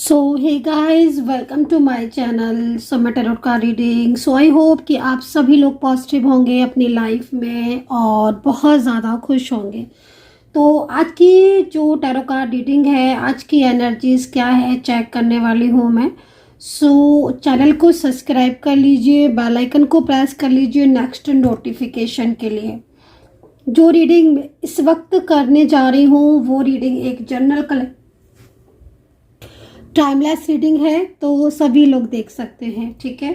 So hey guys, welcome to my channel Samay tarot का reading. So I hope कि आप सभी लोग पॉजिटिव होंगे अपनी लाइफ में और बहुत ज़्यादा खुश होंगे। तो आज की जो टैरो का रीडिंग है, आज की एनर्जीज क्या है चेक करने वाली हूँ मैं। सो चैनल को सब्सक्राइब कर लीजिए, बेल आइकन को प्रेस कर लीजिए नेक्स्ट नोटिफिकेशन के लिए। जो रीडिंग इस वक्त करने जा रही हूँ वो रीडिंग एक जनरल टाइमलेस रीडिंग है, तो सभी लोग देख सकते हैं। ठीक है,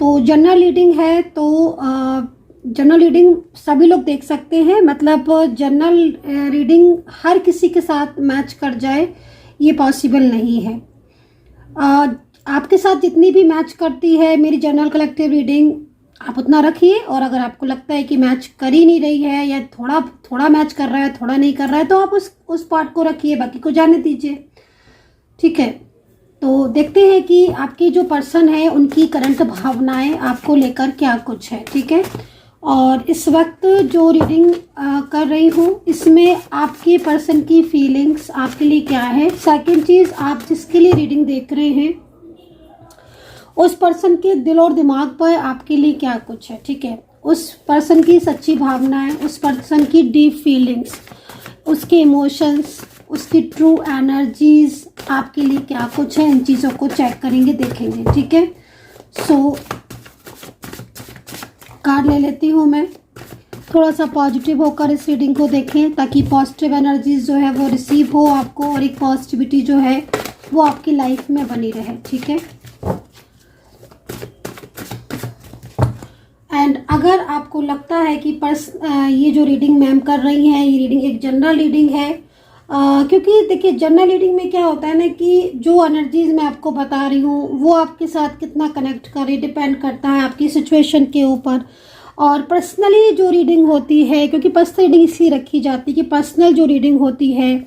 तो जनरल रीडिंग है तो जनरल रीडिंग सभी लोग देख सकते हैं। मतलब जनरल रीडिंग हर किसी के साथ मैच कर जाए ये पॉसिबल नहीं है। आपके साथ जितनी भी मैच करती है मेरी जनरल कलेक्टिव रीडिंग, आप उतना रखिए। और अगर आपको लगता है कि मैच कर ही नहीं रही है या थोड़ा थोड़ा मैच कर रहा है, थोड़ा नहीं कर रहा है, तो आप उस पार्ट को रखिए, बाकी को जाने दीजिए। ठीक है, तो देखते हैं कि आपकी जो पर्सन है उनकी करंट भावनाएं आपको लेकर क्या कुछ है। ठीक है, और इस वक्त जो रीडिंग कर रही हूँ इसमें आपके पर्सन की फीलिंग्स आपके लिए क्या है। सेकंड चीज़, आप जिसके लिए रीडिंग देख रहे हैं उस पर्सन के दिल और दिमाग पर आपके लिए क्या कुछ है। ठीक है, उस पर्सन की सच्ची भावनाएं, उस पर्सन की डीप फीलिंग्स, उसके इमोशंस, उसकी ट्रू एनर्जीज आपके लिए क्या कुछ है, इन चीज़ों को चेक करेंगे, देखेंगे। ठीक है, सो कार्ड ले लेती हूँ मैं। थोड़ा सा पॉजिटिव होकर इस रीडिंग को देखें ताकि पॉजिटिव एनर्जीज जो है वो रिसीव हो आपको और एक पॉजिटिविटी जो है वो आपकी लाइफ में बनी रहे। ठीक है, एंड अगर आपको लगता है कि ये जो रीडिंग मैम कर रही हैं ये रीडिंग एक जनरल रीडिंग है, क्योंकि देखिए जनरल रीडिंग में क्या होता है ना कि जो एनर्जीज मैं आपको बता रही हूँ वो आपके साथ कितना कनेक्ट करे डिपेंड करता है आपकी सिचुएशन के ऊपर। और पर्सनली जो रीडिंग होती है, क्योंकि पर्सनल रीडिंग इसलिए रखी जाती है कि पर्सनल जो रीडिंग होती है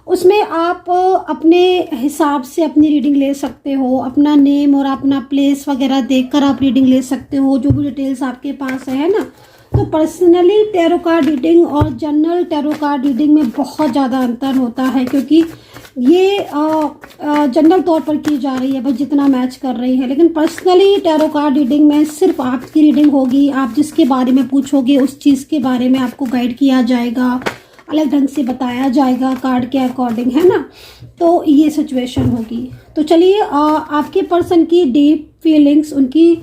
उसमें आप अपने हिसाब से अपनी रीडिंग ले सकते हो, अपना नेम और अपना प्लेस वगैरह देखकर आप रीडिंग ले सकते हो, जो भी डिटेल्स आपके पास है ना। तो पर्सनली टैरो कार्ड रीडिंग और जनरल टैरो कार्ड रीडिंग में बहुत ज़्यादा अंतर होता है, क्योंकि ये जनरल तौर पर की जा रही है बस जितना मैच कर रही है। लेकिन पर्सनली टैरो कार्ड रीडिंग में सिर्फ आपकी रीडिंग होगी, आप जिसके बारे में पूछोगे उस चीज़ के बारे में आपको गाइड किया जाएगा, अलग ढंग से बताया जाएगा कार्ड के अकॉर्डिंग, है ना। तो ये सिचुएशन होगी। तो चलिए, आपके पर्सन की डीप फीलिंग्स, उनकी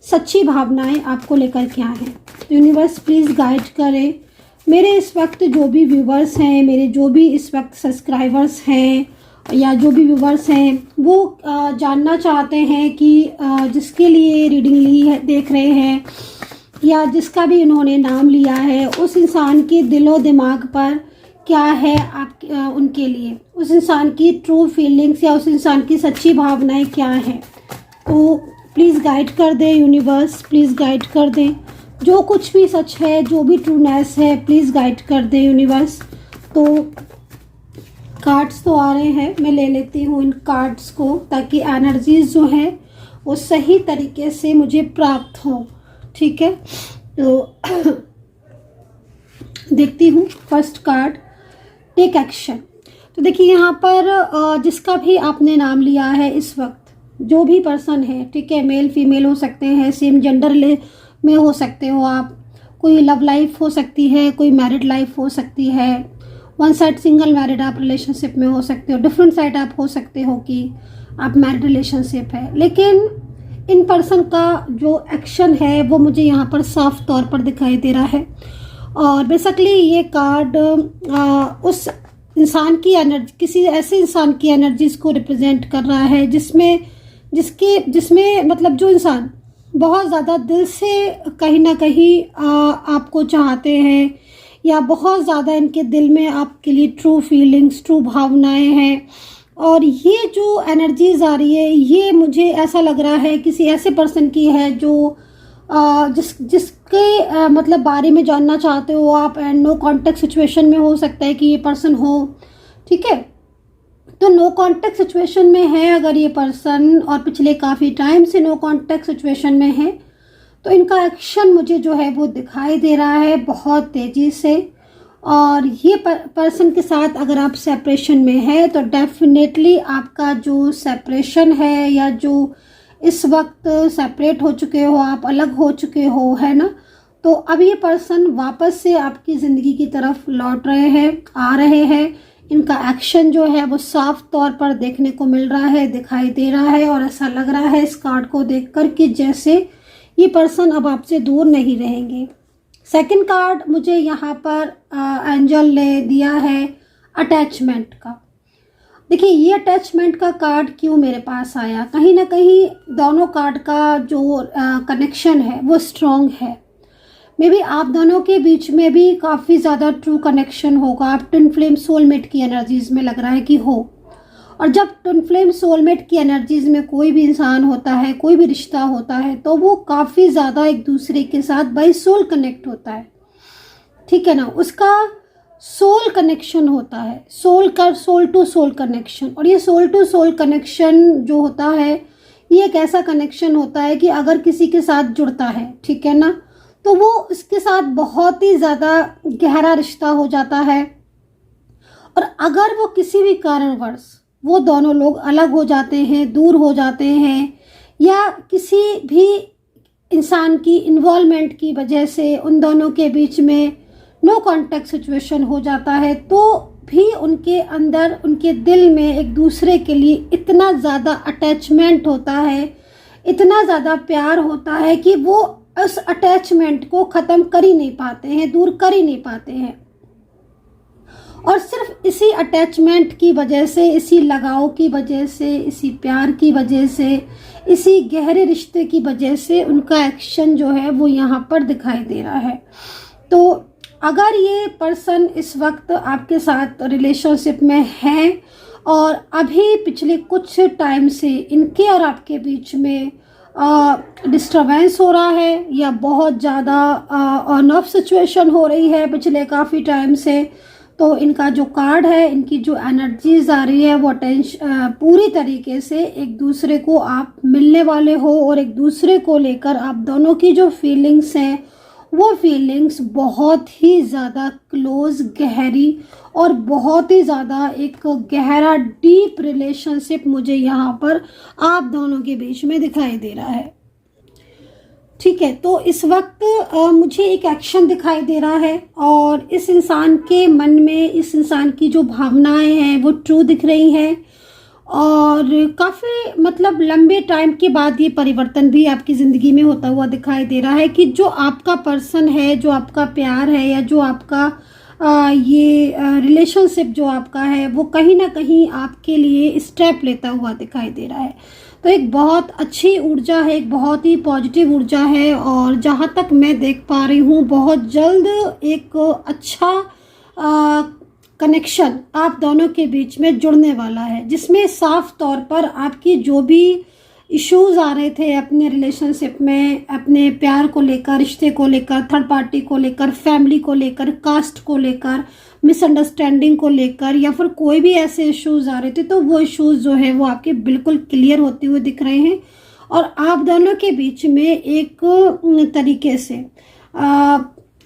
सच्ची भावनाएं आपको लेकर क्या है। यूनिवर्स प्लीज़ गाइड करें मेरे इस वक्त जो भी व्यूवर्स हैं, मेरे जो भी इस वक्त सब्सक्राइबर्स हैं या जो भी व्यूवर्स हैं वो जानना चाहते हैं कि जिसके लिए रीडिंग ली है, देख रहे हैं, या जिसका भी इन्होंने नाम लिया है, उस इंसान के दिलो दिमाग पर क्या है आप उनके लिए, उस इंसान की ट्रू फीलिंग्स या उस इंसान की सच्ची भावनाएं क्या हैं। तो प्लीज़ गाइड कर दें यूनिवर्स, प्लीज़ गाइड कर दें जो कुछ भी सच है, जो भी ट्रूनेस है, प्लीज़ गाइड कर दें यूनिवर्स। तो कार्ड्स तो आ रहे हैं, मैं ले लेती हूँ इन कार्ड्स को ताकि एनर्जीज जो है वो सही तरीके से मुझे प्राप्त हो। ठीक है, तो देखती हूँ फर्स्ट कार्ड, टेक एक्शन। तो देखिए यहाँ पर जिसका भी आपने नाम लिया है इस वक्त, जो भी पर्सन है, ठीक है, मेल फीमेल हो सकते हैं, सेम जेंडर में हो सकते हो आप, कोई लव लाइफ हो सकती है, कोई मैरिड लाइफ हो सकती है, वन साइड सिंगल मैरिड आप रिलेशनशिप में हो सकते हो, डिफरेंट साइड आप हो सकते हो कि आप मैरिड रिलेशनशिप है। लेकिन इन पर्सन का जो एक्शन है वो मुझे यहाँ पर साफ तौर पर दिखाई दे रहा है। और बेसिकली ये कार्ड उस इंसान की एनर्जी, किसी ऐसे इंसान की एनर्जीज को रिप्रेजेंट कर रहा है जिसमें मतलब जो इंसान बहुत ज़्यादा दिल से कहीं ना कहीं आपको चाहते हैं, या बहुत ज़्यादा इनके दिल में आपके लिए ट्रू फीलिंग्स, ट्रू भावनाएं हैं। और ये जो एनर्जीज आ रही है ये मुझे ऐसा लग रहा है किसी ऐसे पर्सन की है जो जिसके मतलब बारे में जानना चाहते हो आप, एंड नो कॉन्टेक्ट सिचुएशन में हो सकता है कि ये पर्सन हो। ठीक है, तो नो कॉन्टेक्ट सिचुएशन में है अगर ये पर्सन, और पिछले काफ़ी टाइम से नो कॉन्टेक्ट सिचुएशन में है, तो इनका एक्शन मुझे जो है वो दिखाई दे रहा है बहुत तेज़ी से। और ये पर्सन के साथ अगर आप सेपरेशन में है तो डेफिनेटली आपका जो सेपरेशन है या जो इस वक्त सेपरेट हो चुके हो, आप अलग हो चुके हो, है ना, तो अब ये पर्सन वापस से आपकी ज़िंदगी की तरफ लौट रहे हैं, आ रहे हैं। इनका एक्शन जो है वो साफ तौर पर देखने को मिल रहा है, दिखाई दे रहा है, और ऐसा लग रहा है इस कार्ड को देखकर कि जैसे ये पर्सन अब आपसे दूर नहीं रहेंगे। सेकंड कार्ड मुझे यहाँ पर एंजल ने दिया है अटैचमेंट का। देखिए ये अटैचमेंट का कार्ड क्यों मेरे पास आया, कहीं ना कहीं दोनों कार्ड का जो कनेक्शन है वो स्ट्रॉन्ग है। मे बी आप दोनों के बीच में भी काफ़ी ज़्यादा ट्रू कनेक्शन होगा। आप ट्विन फ्लेम सोलमेट की एनर्जीज में लग रहा है कि हो। और जब ट्विन फ्लेम सोलमेट की एनर्जीज में कोई भी इंसान होता है, कोई भी रिश्ता होता है, तो वो काफ़ी ज़्यादा एक दूसरे के साथ बाय सोल कनेक्ट होता है, ठीक है ना। उसका सोल कनेक्शन होता है, सोल टू सोल कनेक्शन। और ये सोल टू सोल कनेक्शन जो होता है ये एक ऐसा कनेक्शन होता है कि अगर किसी के साथ जुड़ता है, ठीक है ना, तो वो उसके साथ बहुत ही ज़्यादा गहरा रिश्ता हो जाता है। और अगर वो किसी भी कारणवश वो दोनों लोग अलग हो जाते हैं, दूर हो जाते हैं, या किसी भी इंसान की इन्वॉल्वमेंट की वजह से उन दोनों के बीच में नो कॉन्टैक्ट सिचुएशन हो जाता है, तो भी उनके अंदर, उनके दिल में एक दूसरे के लिए इतना ज़्यादा अटैचमेंट होता है, इतना ज़्यादा प्यार होता है कि वो उस अटैचमेंट को ख़त्म कर ही नहीं पाते हैं, दूर कर ही नहीं पाते हैं। और सिर्फ इसी अटैचमेंट की वजह से, इसी लगाव की वजह से, इसी प्यार की वजह से, इसी गहरे रिश्ते की वजह से उनका एक्शन जो है वो यहाँ पर दिखाई दे रहा है। तो अगर ये पर्सन इस वक्त आपके साथ रिलेशनशिप में है और अभी पिछले कुछ टाइम से इनके और आपके बीच में डिस्टर्बेंस हो रहा है या बहुत ज़्यादा ऑन ऑफ सिचुएशन हो रही है पिछले काफ़ी टाइम से, तो इनका जो कार्ड है, इनकी जो एनर्जीज आ रही है वो पूरी तरीके से एक दूसरे को आप मिलने वाले हो, और एक दूसरे को लेकर आप दोनों की जो फीलिंग्स हैं वो फीलिंग्स बहुत ही ज़्यादा क्लोज, गहरी, और बहुत ही ज़्यादा एक गहरा डीप रिलेशनशिप मुझे यहाँ पर आप दोनों के बीच में दिखाई दे रहा है, ठीक है। तो इस वक्त मुझे एक एक्शन दिखाई दे रहा है, और इस इंसान के मन में, इस इंसान की जो भावनाएं हैं वो ट्रू दिख रही हैं, और काफ़ी मतलब लंबे टाइम के बाद ये परिवर्तन भी आपकी ज़िंदगी में होता हुआ दिखाई दे रहा है कि जो आपका पर्सन है, जो आपका प्यार है, या जो आपका ये रिलेशनशिप जो आपका है वो कहीं ना कहीं आपके लिए स्टेप लेता हुआ दिखाई दे रहा है। तो एक बहुत अच्छी ऊर्जा है, एक बहुत ही पॉजिटिव ऊर्जा है, और जहाँ तक मैं देख पा रही हूँ बहुत जल्द एक अच्छा कनेक्शन आप दोनों के बीच में जुड़ने वाला है, जिसमें साफ तौर पर आपकी जो भी इश्यूज आ रहे थे अपने रिलेशनशिप में, अपने प्यार को लेकर, रिश्ते को लेकर, थर्ड पार्टी को लेकर, फैमिली को लेकर, कास्ट को लेकर, मिसअंडरस्टैंडिंग को लेकर, या फिर कोई भी ऐसे इश्यूज आ रहे थे, तो वो इश्यूज जो है वो आपके बिल्कुल क्लियर होते हुए दिख रहे हैं। और आप दोनों के बीच में एक तरीके से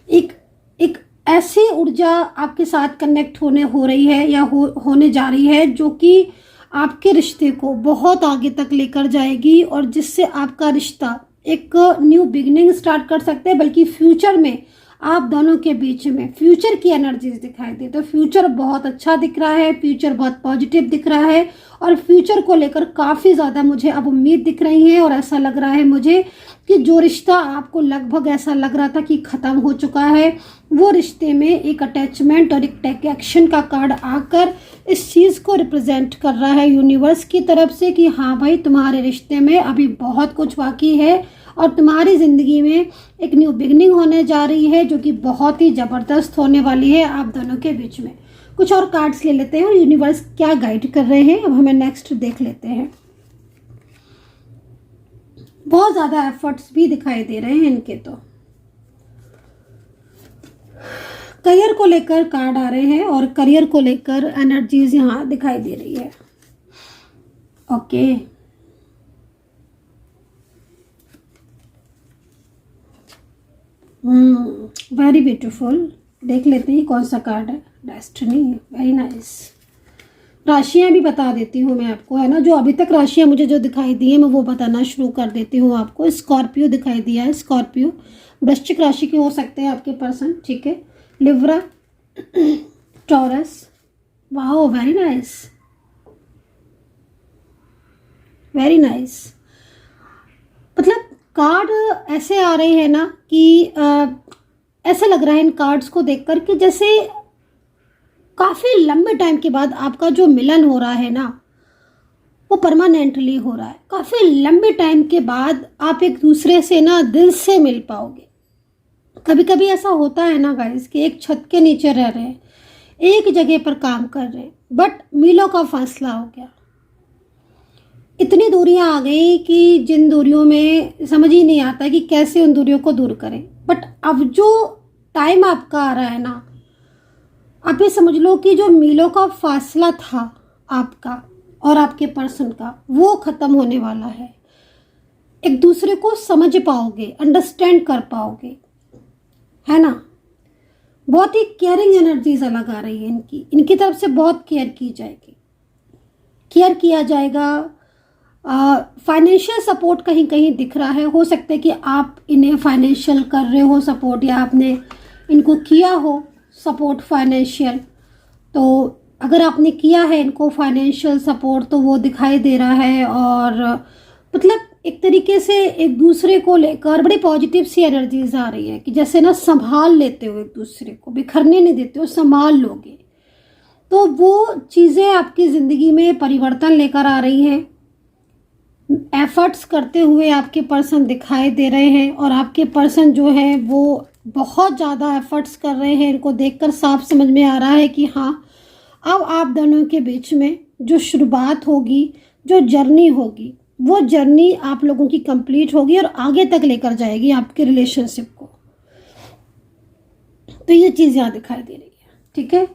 एक ऐसी ऊर्जा आपके साथ कनेक्ट हो रही है या होने जा रही है जो कि आपके रिश्ते को बहुत आगे तक लेकर जाएगी, और जिससे आपका रिश्ता एक न्यू बिगिनिंग स्टार्ट कर सकते हैं, बल्कि फ्यूचर में आप दोनों के बीच में फ्यूचर की एनर्जीज दिखाई दे। तो फ्यूचर बहुत अच्छा दिख रहा है, फ्यूचर बहुत पॉजिटिव दिख रहा है, और फ्यूचर को लेकर काफ़ी ज़्यादा मुझे अब उम्मीद दिख रही है। और ऐसा लग रहा है मुझे कि जो रिश्ता आपको लगभग ऐसा लग रहा था कि ख़त्म हो चुका है, वो रिश्ते में एक अटैचमेंट और एक टेक एक्शन का कार्ड आकर इस चीज़ को रिप्रेजेंट कर रहा है यूनिवर्स की तरफ से कि हाँ भाई, तुम्हारे रिश्ते में अभी बहुत कुछ बाकी है, और तुम्हारी ज़िंदगी में एक न्यू बिगनिंग होने जा रही है जो कि बहुत ही ज़बरदस्त होने वाली है आप दोनों के बीच में। कुछ और कार्ड्स ले लेते हैं और यूनिवर्स क्या गाइड कर रहे हैं अब हमें नेक्स्ट देख लेते हैं। बहुत ज़्यादा एफर्ट्स भी दिखाई दे रहे हैं इनके। तो करियर को लेकर कार्ड आ रहे हैं और करियर को लेकर एनर्जीज यहाँ दिखाई दे रही है। Okay, very beautiful. देख लेते हैं कौन सा कार्ड है। Destiny, very nice. राशियाँ भी बता देती हूँ मैं आपको, है ना। जो अभी तक राशियाँ मुझे जो दिखाई दी है मैं वो बताना शुरू कर देती हूँ आपको। स्कॉर्पियो दिखाई दिया है, स्कॉर्पियो। वृश्चिक राशि के हो सकते हैं आपके पर्सन, ठीक है। Libra, taurus, wow very nice, very nice. मतलब कार्ड ऐसे आ रहे हैं ना कि ऐसा लग रहा है इन कार्ड्स को देखकर कि जैसे काफ़ी लंबे टाइम के बाद आपका जो मिलन हो रहा है ना वो परमानेंटली हो रहा है। काफ़ी लंबे टाइम के बाद आप एक दूसरे से ना दिल से मिल पाओगे। कभी कभी ऐसा होता है ना गाइस कि एक छत के नीचे रह रहे हैं, एक जगह पर काम कर रहे हैं, बट मीलों का फासला हो गया। इतनी दूरियां आ गई कि जिन दूरियों में समझ ही नहीं आता कि कैसे उन दूरियों को दूर करें। बट अब जो टाइम आपका आ रहा है ना, आप ये समझ लो कि जो मीलों का फासला था आपका और आपके पर्सन का, वो ख़त्म होने वाला है। एक दूसरे को समझ पाओगे, अंडरस्टैंड कर पाओगे, है ना। बहुत ही केयरिंग एनर्जीज अलग आ रही है इनकी तरफ से। बहुत केयर की जाएगी, केयर किया जाएगा। फाइनेंशियल सपोर्ट कहीं कहीं दिख रहा है। हो सकता है कि आप इन्हें फाइनेंशियल कर रहे हो सपोर्ट, या आपने इनको किया हो सपोर्ट फाइनेंशियल। तो अगर आपने किया है इनको फाइनेंशियल सपोर्ट तो वो दिखाई दे रहा है। और मतलब एक तरीके से एक दूसरे को लेकर बड़ी पॉजिटिव सी एनर्जीज आ रही है कि जैसे ना संभाल लेते हो, एक दूसरे को बिखरने नहीं देते हो, संभाल लोगे। तो वो चीज़ें आपकी ज़िंदगी में परिवर्तन लेकर आ रही हैं। एफर्ट्स करते हुए आपके पर्सन दिखाई दे रहे हैं, और आपके पर्सन जो है वो बहुत ज़्यादा एफर्ट्स कर रहे हैं। इनको देखकर साफ समझ में आ रहा है कि हाँ, अब आप दोनों के बीच में जो शुरुआत होगी, जो जर्नी होगी, वो जर्नी आप लोगों की कंप्लीट होगी और आगे तक लेकर जाएगी आपके रिलेशनशिप को। तो ये चीज़ यहाँ दिखाई दे रही है, ठीक है।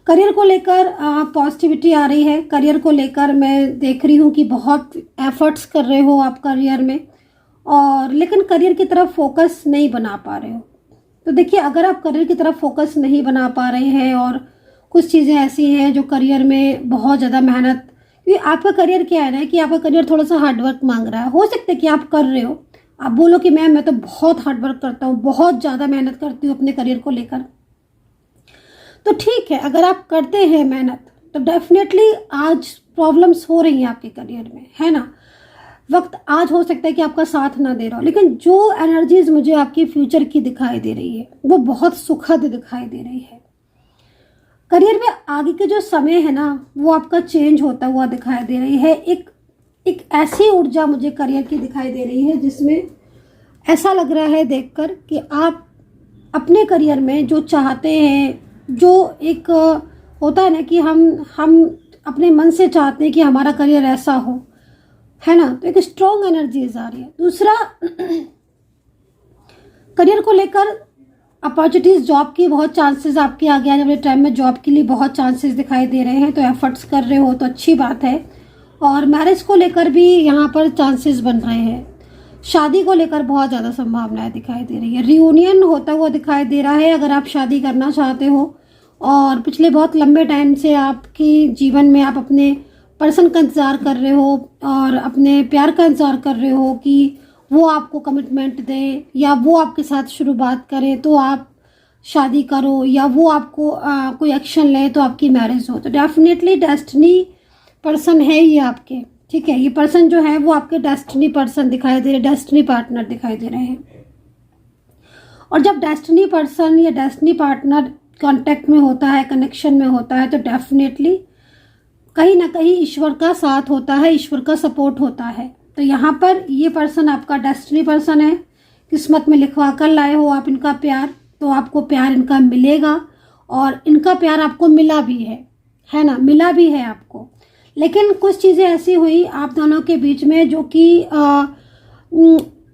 करियर को लेकर पॉजिटिविटी आ रही है। करियर को लेकर मैं देख रही हूँ कि बहुत एफर्ट्स कर रहे हो आप करियर में, और लेकिन करियर की तरफ फोकस नहीं बना पा रहे हो। तो देखिए, अगर आप करियर की तरफ फोकस नहीं बना पा रहे हैं और कुछ चीज़ें ऐसी हैं जो करियर में बहुत ज़्यादा मेहनत, क्योंकि आपका करियर क्या है ना कि आपका करियर थोड़ा सा हार्डवर्क मांग रहा है। हो सकता है कि आप कर रहे हो, आप बोलो कि मैं तो बहुत हार्डवर्क करता हूँ, बहुत ज़्यादा मेहनत करती हूँ अपने करियर को लेकर। तो ठीक है, अगर आप करते हैं मेहनत तो डेफिनेटली आज प्रॉब्लम्स हो रही हैं आपके करियर में, है ना। वक्त आज हो सकता है कि आपका साथ ना दे रहा हो, लेकिन जो एनर्जीज मुझे आपके फ्यूचर की दिखाई दे रही है वो बहुत सुखद दिखाई दे रही है। करियर में आगे के जो समय है ना वो आपका चेंज होता हुआ दिखाई दे रही है। एक ऐसी ऊर्जा मुझे करियर की दिखाई दे रही है जिसमें ऐसा लग रहा है देखकर कि आप अपने करियर में जो चाहते हैं, जो एक होता है ना कि हम अपने मन से चाहते हैं कि हमारा करियर ऐसा हो, है ना। तो एक स्ट्रॉन्ग एनर्जीज आ रही है। दूसरा, करियर को लेकर अपॉर्चुनिटीज, जॉब की बहुत चांसेस आपके आगे आने वाले टाइम में जॉब के लिए बहुत चांसेस दिखाई दे रहे हैं। तो एफर्ट्स कर रहे हो तो अच्छी बात है। और मैरिज को लेकर भी यहाँ पर चांसेस बन रहे हैं। शादी को लेकर बहुत ज़्यादा संभावनाएं दिखाई दे रही है। रियूनियन होता हुआ दिखाई दे रहा है अगर आप शादी करना चाहते हो और पिछले बहुत लंबे टाइम से आपके जीवन में आप अपने पर्सन का इंतज़ार कर रहे हो और अपने प्यार का इंतज़ार कर रहे हो कि वो आपको कमिटमेंट दे या वो आपके साथ शुरुआत करे तो आप शादी करो, या वो आपको कोई एक्शन ले तो आपकी मैरिज हो। तो डेफिनेटली डेस्टिनी पर्सन है ये आपके, ठीक है। ये पर्सन जो है वो आपके डेस्टिनी पर्सन दिखाई दे रहे, डेस्टिनी पार्टनर दिखाई दे रहे हैं। और जब डेस्टिनी पर्सन या डेस्टिनी पार्टनर कांटेक्ट में होता है, कनेक्शन में होता है, तो डेफिनेटली कहीं ना कहीं ईश्वर का साथ होता है, ईश्वर का सपोर्ट होता है। तो यहाँ पर ये पर्सन आपका डेस्टिनी पर्सन है। किस्मत में लिखवा कर लाए हो आप इनका प्यार, तो आपको प्यार इनका मिलेगा और इनका प्यार आपको मिला भी है ना, मिला भी है आपको। लेकिन कुछ चीज़ें ऐसी हुई आप दोनों के बीच में जो कि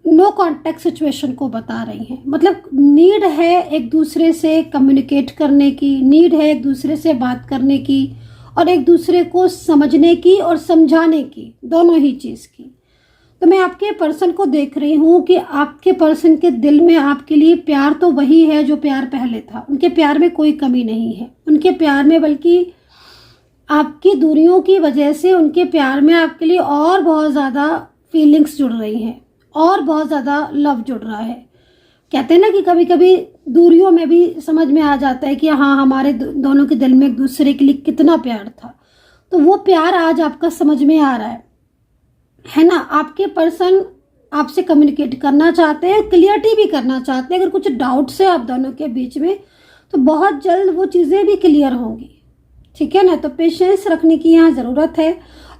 नो कॉन्टैक्ट सिचुएशन को बता रही हैं। मतलब नीड है एक दूसरे से कम्युनिकेट करने की, नीड है एक दूसरे से बात करने की और एक दूसरे को समझने की और समझाने की, दोनों ही चीज़ की। तो मैं आपके पर्सन को देख रही हूँ कि आपके पर्सन के दिल में आपके लिए प्यार तो वही है जो प्यार पहले था। उनके प्यार में कोई कमी नहीं है उनके प्यार में, बल्कि आपकी दूरियों की वजह से उनके प्यार में आपके लिए और बहुत ज़्यादा फीलिंग्स जुड़ रही हैं और बहुत ज़्यादा लव जुड़ रहा है। कहते हैं ना कि कभी कभी दूरियों में भी समझ में आ जाता है कि हाँ, हमारे दोनों के दिल में एक दूसरे के लिए कितना प्यार था। तो वो प्यार आज आपका समझ में आ रहा है ना। आपके पर्सन आपसे कम्युनिकेट करना चाहते हैं, क्लियरिटी भी करना चाहते हैं। अगर कुछ डाउट्स है आप दोनों के बीच में तो बहुत जल्द वो चीज़ें भी क्लियर होंगी, ठीक है ना। तो पेशेंस रखने की यहाँ ज़रूरत है,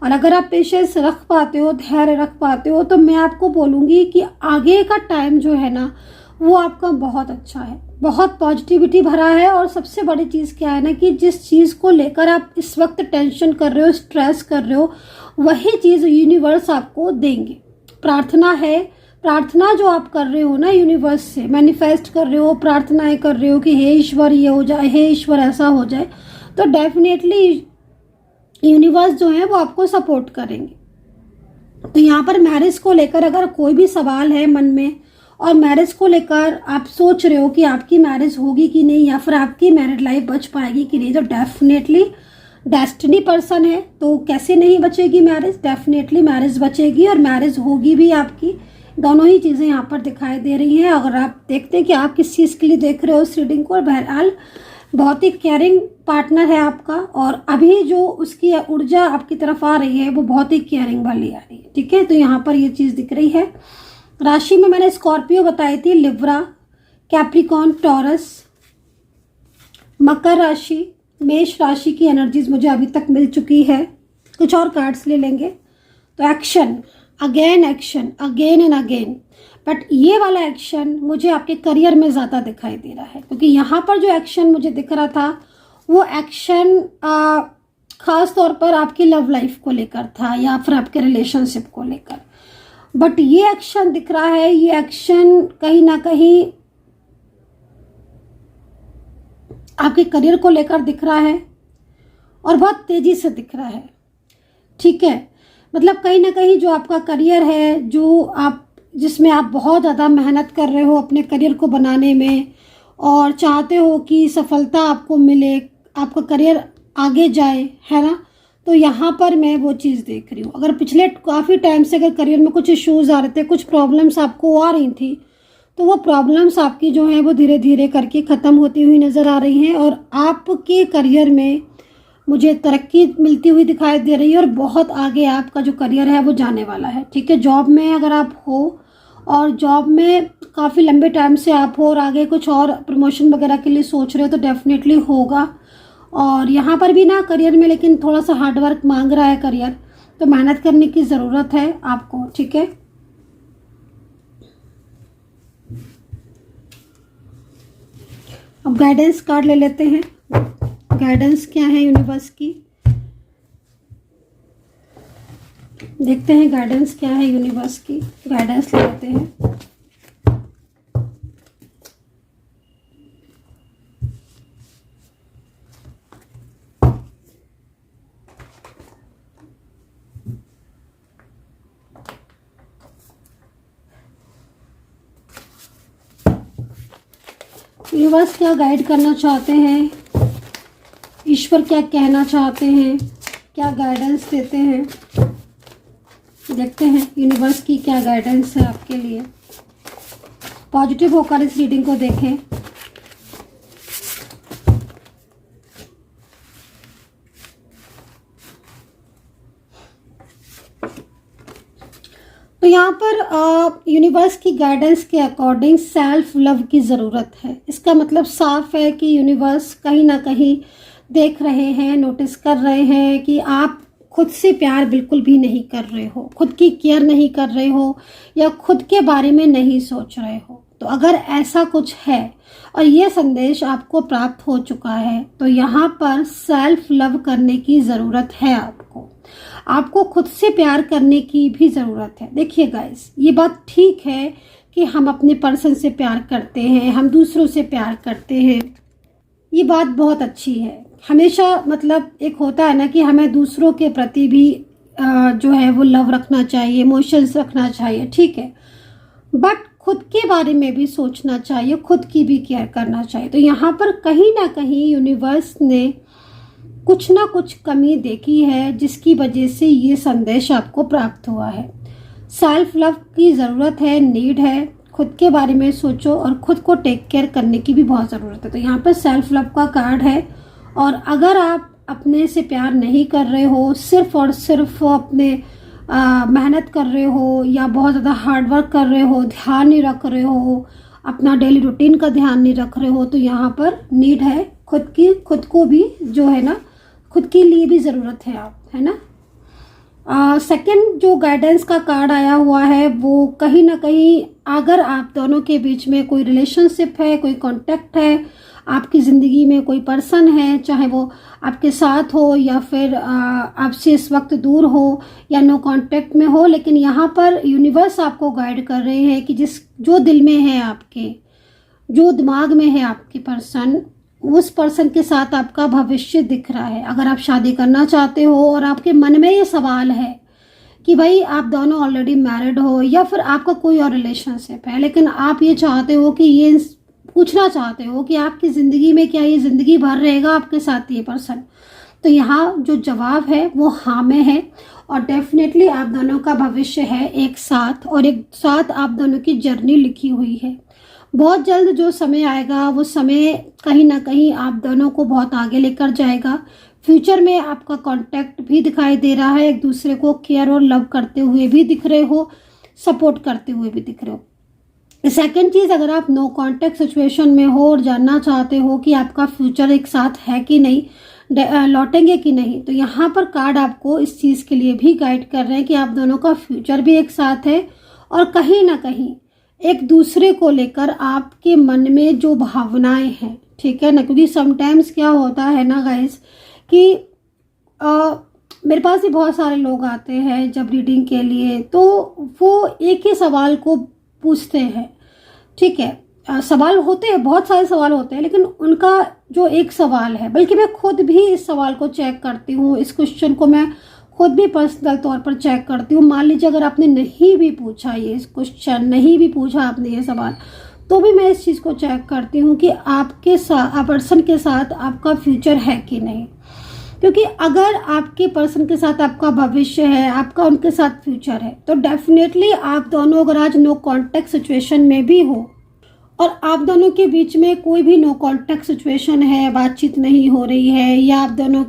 और अगर आप पेशेंस रख पाते हो, धैर्य रख पाते हो, तो मैं आपको बोलूँगी कि आगे का टाइम जो है ना वो आपका बहुत अच्छा है, बहुत पॉजिटिविटी भरा है। और सबसे बड़ी चीज़ क्या है ना कि जिस चीज़ को लेकर आप इस वक्त टेंशन कर रहे हो, स्ट्रेस कर रहे हो, वही चीज़ यूनिवर्स आपको देंगे। प्रार्थना है, प्रार्थना जो आप कर रहे हो ना यूनिवर्स से, मैनिफेस्ट कर रहे हो, प्रार्थनाएं कर रहे हो कि हे ईश्वर ये हो जाए, हे ईश्वर ऐसा हो जाए, तो डेफिनेटली यूनिवर्स जो है वो आपको सपोर्ट करेंगे। तो यहाँ पर मैरिज को लेकर अगर कोई भी सवाल है मन में, और मैरिज को लेकर आप सोच रहे हो कि आपकी मैरिज होगी कि नहीं, या फिर आपकी मैरिड लाइफ बच पाएगी कि नहीं, तो डेफिनेटली डेस्टिनी पर्सन है तो कैसे नहीं बचेगी मैरिज। डेफिनेटली मैरिज बचेगी और मैरिज होगी भी आपकी। दोनों ही चीज़ें यहाँ पर दिखाई दे रही हैं। अगर आप देखते हैं कि आप किस चीज़ के लिए देख रहे हो इस रीडिंग को, और बहरहाल बहुत ही केयरिंग पार्टनर है आपका, और अभी जो उसकी ऊर्जा आपकी तरफ आ रही है वो बहुत ही केयरिंग वाली आ रही है, ठीक है। तो यहाँ पर ये चीज़ दिख रही है। राशि में मैंने स्कॉर्पियो बताई थी, लिब्रा, कैप्रिकॉन, टॉरस, मकर राशि, मेष राशि की एनर्जीज मुझे अभी तक मिल चुकी है। कुछ और कार्ड्स ले लेंगे। तो action, again action, again and again, but ये वाला एक्शन मुझे आपके करियर में ज़्यादा दिखाई दे रहा है, क्योंकि यहाँ पर जो एक्शन मुझे दिख रहा था वो एक्शन खास तौर पर आपकी लव लाइफ को लेकर था या फिर आपके रिलेशनशिप को लेकर। बट ये एक्शन दिख रहा है, ये एक्शन कहीं ना कहीं आपके करियर को लेकर दिख रहा है और बहुत तेजी से दिख रहा है, ठीक है। मतलब कहीं ना कहीं जो आपका करियर है, जो आप जिसमें आप बहुत ज़्यादा मेहनत कर रहे हो अपने करियर को बनाने में, और चाहते हो कि सफलता आपको मिले, आपका करियर आगे जाए, है ना। तो यहाँ पर मैं वो चीज़ देख रही हूँ। अगर पिछले काफ़ी टाइम से अगर करियर में कुछ इश्यूज़ आ रहे थे, कुछ प्रॉब्लम्स आपको आ रही थी, तो वो प्रॉब्लम्स आपकी जो हैं वो धीरे धीरे करके ख़त्म होती हुई नज़र आ रही हैं, और आपके करियर में मुझे तरक्की मिलती हुई दिखाई दे रही है, और बहुत आगे आपका जो करियर है वो जाने वाला है, ठीक है। जॉब में अगर आप हो और जॉब में काफ़ी लंबे टाइम से आप हो और आगे कुछ और प्रमोशन वगैरह के लिए सोच रहे हो, तो डेफिनेटली होगा। और यहाँ पर भी ना करियर में लेकिन थोड़ा सा हार्डवर्क मांग रहा है करियर, तो मेहनत करने की ज़रूरत है आपको, ठीक है। अब गाइडेंस कार्ड ले लेते हैं। गाइडेंस क्या है यूनिवर्स की, देखते हैं गाइडेंस क्या है यूनिवर्स की। गाइडेंस ले लेते हैं। यूनिवर्स क्या गाइड करना चाहते हैं, ईश्वर क्या कहना चाहते हैं, क्या गाइडेंस देते हैं, देखते हैं यूनिवर्स की क्या गाइडेंस है आपके लिए। पॉजिटिव होकर इस रीडिंग को देखें। तो यहाँ पर यूनिवर्स की गाइडेंस के अकॉर्डिंग सेल्फ लव की ज़रूरत है। इसका मतलब साफ है कि यूनिवर्स कहीं ना कहीं देख रहे हैं, नोटिस कर रहे हैं कि आप खुद से प्यार बिल्कुल भी नहीं कर रहे हो, खुद की केयर नहीं कर रहे हो, या खुद के बारे में नहीं सोच रहे हो। तो अगर ऐसा कुछ है और ये संदेश आपको प्राप्त हो चुका है, तो यहाँ पर सेल्फ लव करने की ज़रूरत है। आपको खुद से प्यार करने की भी ज़रूरत है। देखिए गाइस, ये बात ठीक है कि हम अपने पर्सन से प्यार करते हैं, हम दूसरों से प्यार करते हैं, ये बात बहुत अच्छी है। हमेशा मतलब एक होता है ना कि हमें दूसरों के प्रति भी जो है वो लव रखना चाहिए, इमोशंस रखना चाहिए, ठीक है, बट खुद के बारे में भी सोचना चाहिए, खुद की भी केयर करना चाहिए। तो यहाँ पर कहीं ना कहीं यूनिवर्स ने कुछ ना कुछ कमी देखी है, जिसकी वजह से ये संदेश आपको प्राप्त हुआ है। सेल्फ लव की ज़रूरत है, नीड है, खुद के बारे में सोचो और खुद को टेक केयर करने की भी बहुत ज़रूरत है। तो यहाँ पर सेल्फ लव का कार्ड है, और अगर आप अपने से प्यार नहीं कर रहे हो, सिर्फ और सिर्फ अपने मेहनत कर रहे हो या बहुत ज़्यादा हार्ड वर्क कर रहे हो, ध्यान नहीं रख रहे हो, अपना डेली रूटीन का ध्यान नहीं रख रहे हो, तो यहाँ पर नीड है खुद को भी जो है ना, खुद के लिए भी ज़रूरत है आप, है ना। सेकंड जो गाइडेंस का कार्ड आया हुआ है वो कहीं ना कहीं अगर आप दोनों के बीच में कोई रिलेशनशिप है, कोई कांटेक्ट है, आपकी ज़िंदगी में कोई पर्सन है, चाहे वो आपके साथ हो या फिर आपसे इस वक्त दूर हो या नो कांटेक्ट में हो, लेकिन यहाँ पर यूनिवर्स आपको गाइड कर रहे हैं कि जो दिल में है आपके, जो दिमाग में है आपके पर्सन, उस पर्सन के साथ आपका भविष्य दिख रहा है। अगर आप शादी करना चाहते हो और आपके मन में ये सवाल है कि भाई आप दोनों ऑलरेडी मैरिड हो या फिर आपका कोई और रिलेशनशिप है, लेकिन आप ये चाहते हो कि ये पूछना चाहते हो कि आपकी ज़िंदगी में क्या ये ज़िंदगी भर रहेगा आपके साथ ये पर्सन, तो यहाँ जो जवाब है वो हाँ में है, और डेफिनेटली आप दोनों का भविष्य है एक साथ, और एक साथ आप दोनों की जर्नी लिखी हुई है। बहुत जल्द जो समय आएगा वो समय कहीं ना कहीं आप दोनों को बहुत आगे लेकर जाएगा। फ्यूचर में आपका कांटेक्ट भी दिखाई दे रहा है, एक दूसरे को केयर और लव करते हुए भी दिख रहे हो, सपोर्ट करते हुए भी दिख रहे हो। सेकंड चीज़, अगर आप नो कांटेक्ट सिचुएशन में हो और जानना चाहते हो कि आपका फ्यूचर एक साथ है कि नहीं, लौटेंगे कि नहीं, तो यहाँ पर कार्ड आपको इस चीज़ के लिए भी गाइड कर रहे हैं कि आप दोनों का फ्यूचर भी एक साथ है, और कहीं ना कहीं एक दूसरे को लेकर आपके मन में जो भावनाएं हैं, ठीक है ना, क्योंकि समटाइम्स क्या होता है ना गाइस कि मेरे पास भी बहुत सारे लोग आते हैं जब रीडिंग के लिए, तो वो एक ही सवाल को पूछते हैं, ठीक है, सवाल होते हैं, बहुत सारे सवाल होते हैं, लेकिन उनका जो एक सवाल है, बल्कि मैं खुद भी इस सवाल को चेक करती हूँ, इस क्वेश्चन को मैं खुद भी पर्सनल तौर पर चेक करती हूँ। मान लीजिए अगर आपने नहीं भी पूछा ये क्वेश्चन, नहीं भी पूछा आपने ये सवाल, तो भी मैं इस चीज़ को चेक करती हूँ कि आपके साथ, पर्सन के साथ आपका फ्यूचर है कि नहीं, क्योंकि अगर आपके पर्सन के साथ आपका भविष्य है, आपका उनके साथ फ्यूचर है, तो डेफिनेटली आप दोनों अगर आज नो कांटेक्ट सिचुएशन में भी हो और आप दोनों के बीच में कोई भी नो कांटेक्ट सिचुएशन है, बातचीत नहीं हो रही है, या आप दोनों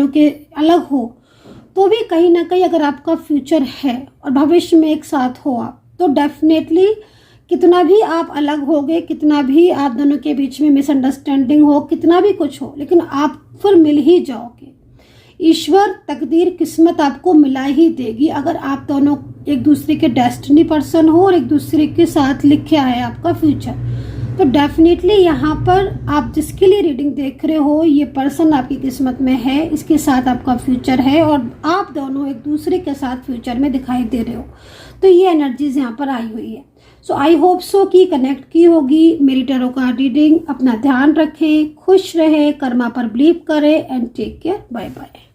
के अलग हो, तो भी कहीं ना कहीं अगर आपका फ्यूचर है और भविष्य में एक साथ हो आप, तो डेफिनेटली कितना भी आप अलग होगे, कितना भी आप दोनों के बीच में मिसअंडरस्टैंडिंग हो, कितना भी कुछ हो, लेकिन आप फिर मिल ही जाओगे। ईश्वर, तकदीर, किस्मत आपको मिला ही देगी अगर आप दोनों एक दूसरे के डेस्टिनी पर्सन हो और एक दूसरे के साथ लिखा है आपका फ्यूचर। तो डेफिनेटली यहाँ पर आप जिसके लिए रीडिंग देख रहे हो, ये पर्सन आपकी किस्मत में है, इसके साथ आपका फ्यूचर है और आप दोनों एक दूसरे के साथ फ्यूचर में दिखाई दे रहे हो। तो ये एनर्जीज यहाँ पर आई हुई है। सो आई होप सो कि कनेक्ट की होगी मेरी टैरो कार्ड रीडिंग। अपना ध्यान रखें, खुश रहें, कर्मा पर बिलीव करें and take care. Bye bye.